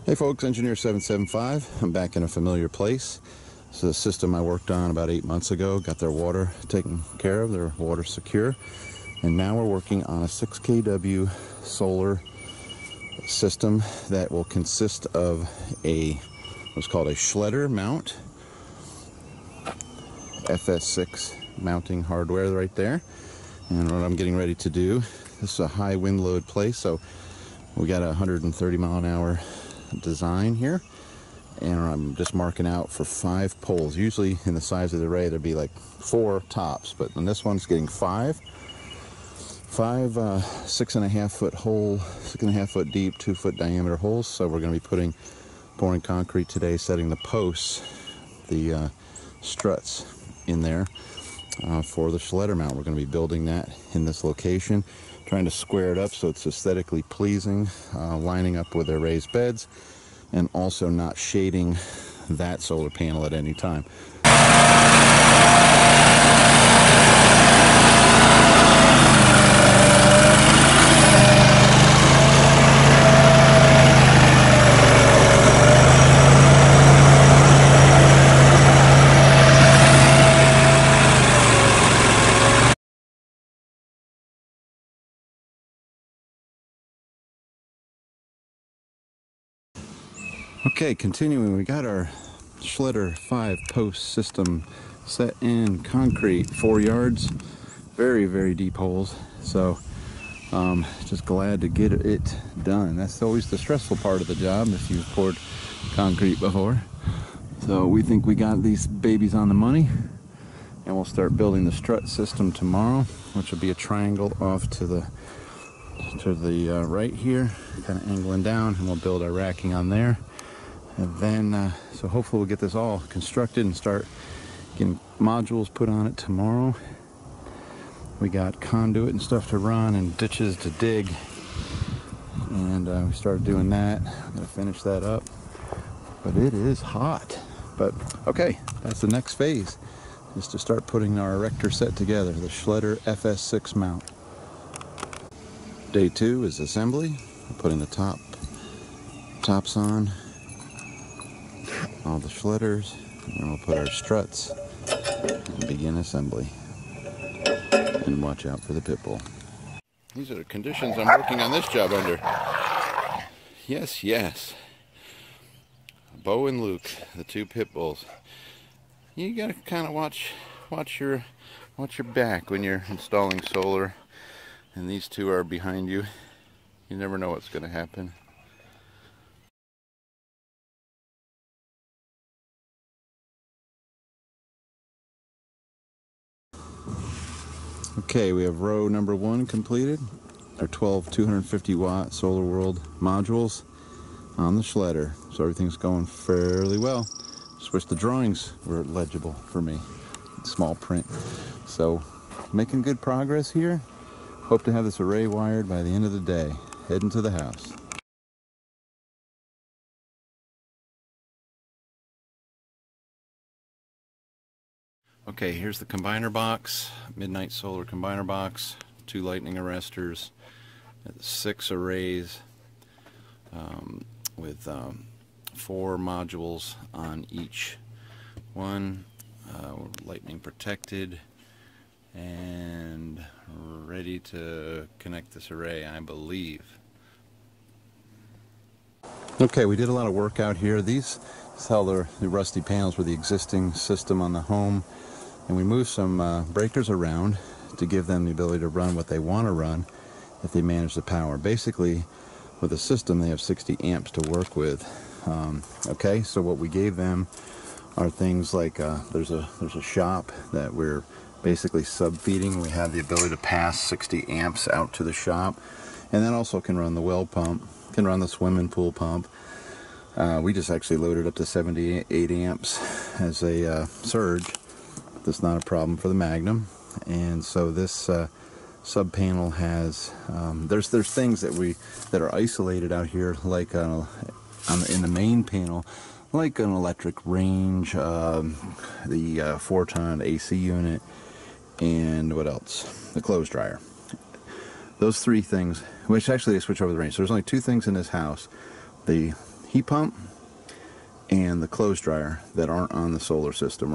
Hey folks, Engineer 775. I'm back in a familiar place. This is a system I worked on about 8 months ago. Got their water taken care of, their water secure. And now we're working on a 6 kW solar system that will consist of what's called a Schledder mount. FS6 mounting hardware right there. And what I'm getting ready to do, this is a high wind load place, so we got a 130 mile an hour design here, and I'm just marking out for 5 poles. Usually in the size of the array there'd be like 4 tops, but in this one's getting 5 6.5 foot hole, 6.5 foot deep, 2 foot diameter holes. So we're going to be pouring concrete today, setting the posts, the struts in there for the Schledder mount. We're going to be building that in this location, trying to square it up so it's aesthetically pleasing, lining up with their raised beds, and also not shading that solar panel at any time. Okay, continuing, we got our Schledder 5-post system set in concrete, 4 yards, very, very deep holes. So just glad to get it done. That's always the stressful part of the job if you've poured concrete before. So we think we got these babies on the money, and we'll start building the strut system tomorrow, which will be a triangle off to the right here, kind of angling down, and we'll build our racking on there. And then, so hopefully we'll get this all constructed and start getting modules put on it tomorrow. We got conduit and stuff to run and ditches to dig. And we started doing that. I'm gonna finish that up. But it is hot. But okay, that's the next phase, is to start putting our erector set together, the Schledder FS6 mount. Day 2 is assembly. We're putting the tops on, all the Schledders, and we'll put our struts and begin assembly. And watch out for the pit bull. These are the conditions I'm working on this job under. Yes, yes. Bo and Luke, the 2 pit bulls. You gotta kind of watch your back when you're installing solar, and these 2 are behind you. You never know what's gonna happen. Okay, we have row number 1 completed. Our 12 250 watt Solar World modules on the Schledder. So everything's going fairly well. Just wish the drawings were legible for me. Small print. So making good progress here. Hope to have this array wired by the end of the day. Heading to the house. Okay, here's the combiner box, Midnight Solar combiner box, 2 lightning arresters, 6 arrays with 4 modules on each one, lightning protected, and ready to connect this array, I believe. Okay, we did a lot of work out here. These are the rusty panels were the existing system on the home. And we moved some breakers around to give them the ability to run what they want to run if they manage the power. Basically, with the system, they have 60 amps to work with. Okay, so what we gave them are things like there's a shop that we're basically sub-feeding. We have the ability to pass 60 amps out to the shop, and that also can run the well pump, can run the swimming pool pump. We just actually loaded up to 78 amps as a surge. That's not a problem for the Magnum. And so this sub panel has there's things that are isolated out here, like in the main panel, like an electric range, the 4-ton AC unit, and what else? The clothes dryer. Those 3 things, which actually they switch over the range. So there's only 2 things in this house: the heat pump and the clothes dryer that aren't on the solar system.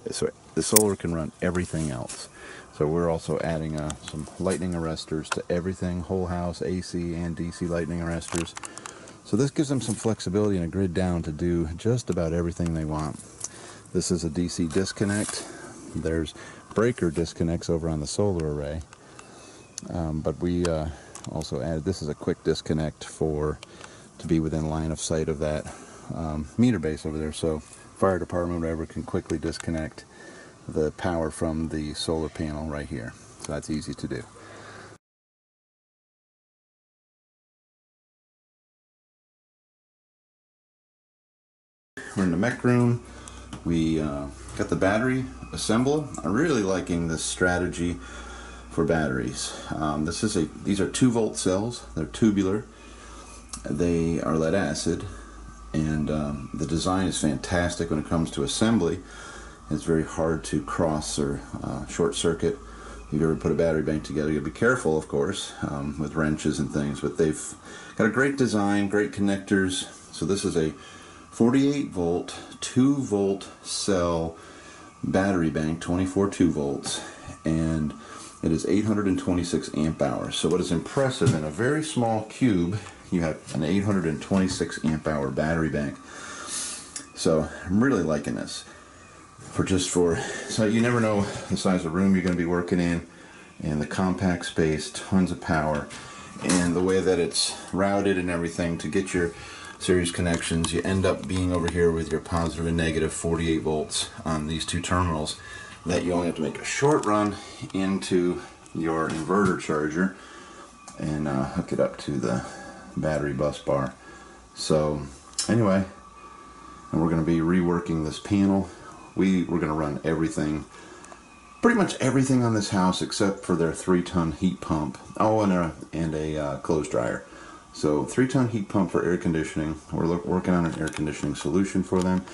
So the solar can run everything else. So we're also adding some lightning arresters to everything, whole house, AC and DC lightning arresters. So this gives them some flexibility and a grid down to do just about everything they want. This is a DC disconnect. There's breaker disconnects over on the solar array. But we also added, this is a quick disconnect to be within line of sight of that meter base over there, so fire department, whatever, can quickly disconnect the power from the solar panel right here. So that's easy to do. We're in the mech room. We got the battery assembled. I'm really liking this strategy for batteries. These are 2-volt cells. They're tubular. They are lead acid, and the design is fantastic when it comes to assembly. It's very hard to cross or short circuit. If you've ever put a battery bank together, you gotta be careful, of course, with wrenches and things, but they've got a great design, great connectors. So this is a 48-volt, 2-volt cell battery bank, 24 2-volts, and it is 826 amp hours. So what is impressive, in a very small cube, you have an 826 amp hour battery bank. So I'm really liking this. So you never know the size of room you're going to be working in, and the compact space, tons of power, and the way that it's routed and everything to get your series connections. You end up being over here with your positive and negative 48 volts on these two terminals that you only have to make a short run into your inverter charger and hook it up to the battery bus bar. So anyway, and we're going to be reworking this panel. We're going to run everything, pretty much everything on this house except for their 3-ton heat pump. Oh, and a clothes dryer. So 3-ton heat pump for air conditioning. We're working on an air conditioning solution for them,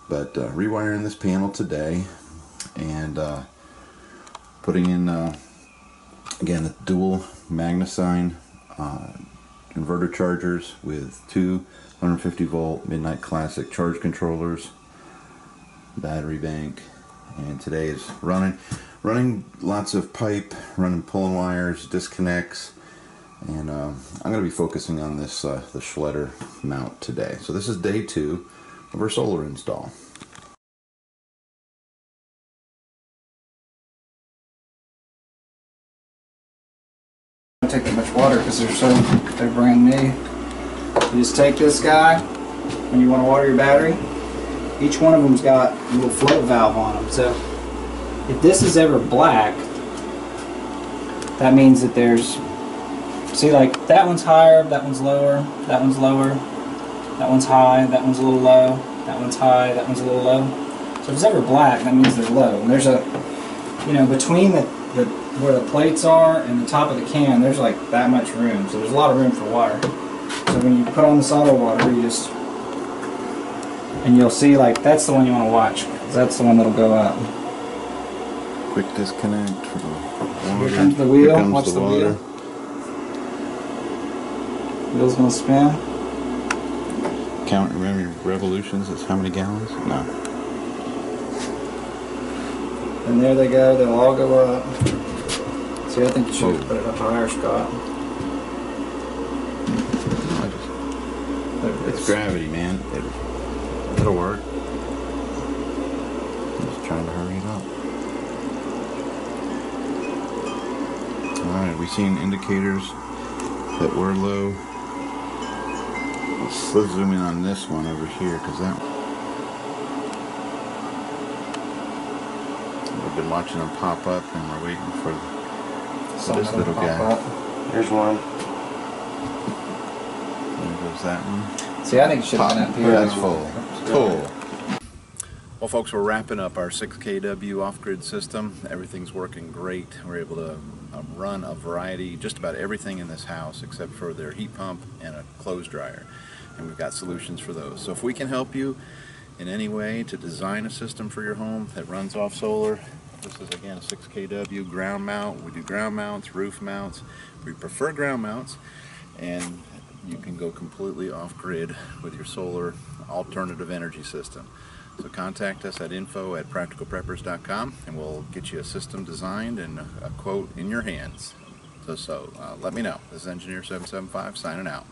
but rewiring this panel today and putting in again the dual MagnaSign inverter chargers with 2 150-volt Midnight Classic charge controllers, battery bank, and today is running lots of pipe, pulling wires, disconnects, and I'm going to be focusing on this the Schletter mount today. So this is day 2 of our solar install. Don't take that much water because they're brand new. You just take this guy when you want to water your battery. Each one of them's got a little float valve on them. So if this is ever black, that means that there's, see, like that one's higher, that one's lower, that one's lower, that one's high, that one's a little low, that one's high, that one's a little low. So if it's ever black, that means they're low. And there's a, between where the plates are and the top of the can, there's like that much room. So there's a lot of room for water. So when you put on the auto water, you just, and you'll see, like, that's the one you want to watch, because that's the one that'll go up. Quick disconnect for the water. Here comes the wheel. Here comes Watch the water. Wheel's going to spin. Count, remember your revolutions, is how many gallons? No. And there they go, they'll all go up. See, I think you should put it up higher, Scott. It's gravity, man. It'll work. I'm just trying to hurry it up. Alright, we've seen indicators that we're low. Let's zoom in on this one over here, because we've been watching them pop up, and we're waiting for this little guy. Here's one. There goes that one. See, I think it should have been up here. That's full. Cool. Well, folks, we're wrapping up our 6 kW off-grid system. Everything's working great. We're able to run a variety, just about everything in this house except for their heat pump and a clothes dryer. And we've got solutions for those. So if we can help you in any way to design a system for your home that runs off solar, this is again a 6 kW ground mount. We do ground mounts, roof mounts. We prefer ground mounts, and you can go completely off-grid with your solar alternative energy system. So contact us at info@practicalpreppers.com and we'll get you a system designed and a quote in your hands. So let me know. This is Engineer 775 signing out.